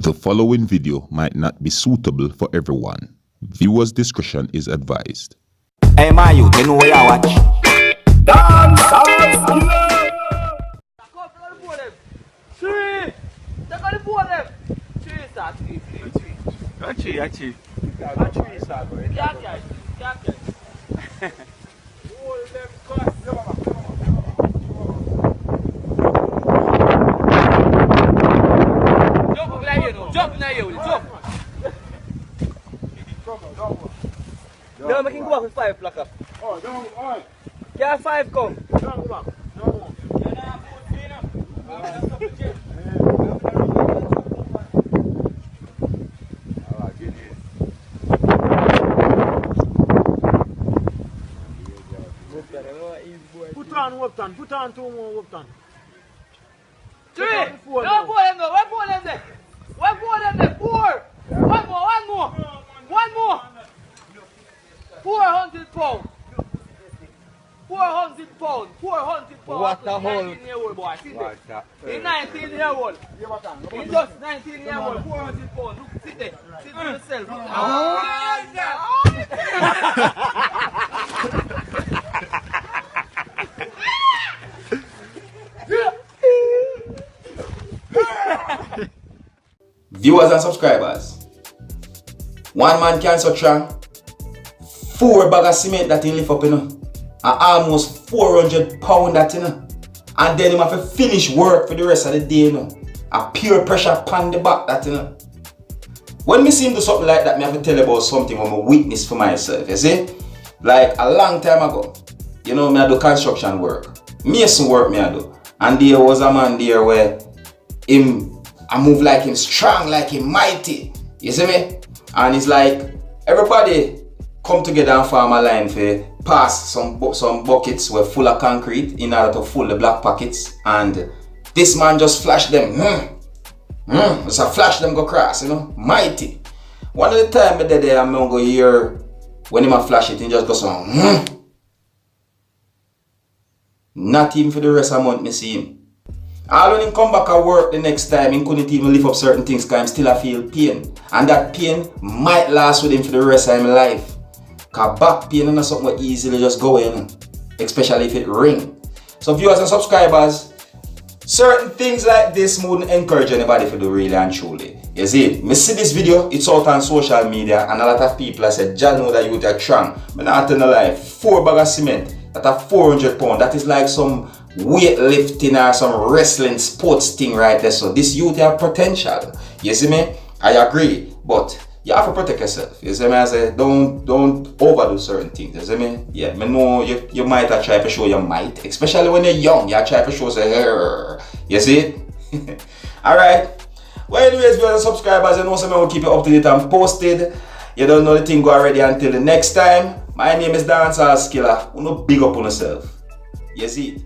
The following video might not be suitable for everyone. Viewers' discretion is advised. Hey, my youth, you know what I watch? Dancehall. Three! Take on the board them! Three start, three. Achi. Three start, bro. Can't catch. Hold them cuss. Jump up like you know. Jump now you, jump. No, I can go back with 5 block up. Oh, don't, alright. Yeah, 5 come. Don't go back. Don't go. Put on 2 more whoop on. 3! No, 4 them though. Where 4 them there? 4! One more. 400 pounds. 400 pounds. What the hell? 19-year-old boy. See there. He's 19-year-old. He's just 19-year-old. 400 pounds. Look, sit there. Sit to yourself. Viewers and subscribers, one man can so strong 4 bags of cement that he lift up, you know, and almost 400 pounds that, you know, and then he have to finish work for the rest of the day, you know, a pure pressure upon the back that, you know. When me see him do something like that, me have to tell you about something I'm a witness for myself, you see. Like a long time ago, you know, me I do construction work, mason work me I do, and there was a man there where I move like him strong, like him mighty. You see me? And it's like everybody come together and form a line for pass some buckets were full of concrete in order to fill the black pockets. And this man just flash them. Just a flash them go cross, you know? Mighty. One of the time I did there, I'm gonna go hear when him a flash it, he just goes on. Not even for the rest of the month me see him. All when he come back at work the next time, he couldn't even lift up certain things because he still feel pain. And that pain might last with him for the rest of his life. Because back pain is not something that easily just go in, especially if it ring. So viewers and subscribers, certain things like this wouldn't encourage anybody to do really and truly. You see, me see this video, it's out on social media and a lot of people have said, John know that you are strong. But not in the life, 4 bags of cement, that are 400 pounds, that is like some weightlifting or some wrestling sports thing right there. So this youth have potential. You see me? I agree. But you have to protect yourself. You see me? I say don't overdo certain things. You see me? Yeah, I know you might have tried to show your might. Especially when you're young. You try to show say you see it? Alright. Well anyways, viewers and subscribers, you know so I will keep you up to date and posted. You don't know the thing go already until the next time. My name is Dancehall Skilla. You know big up on yourself. You see it?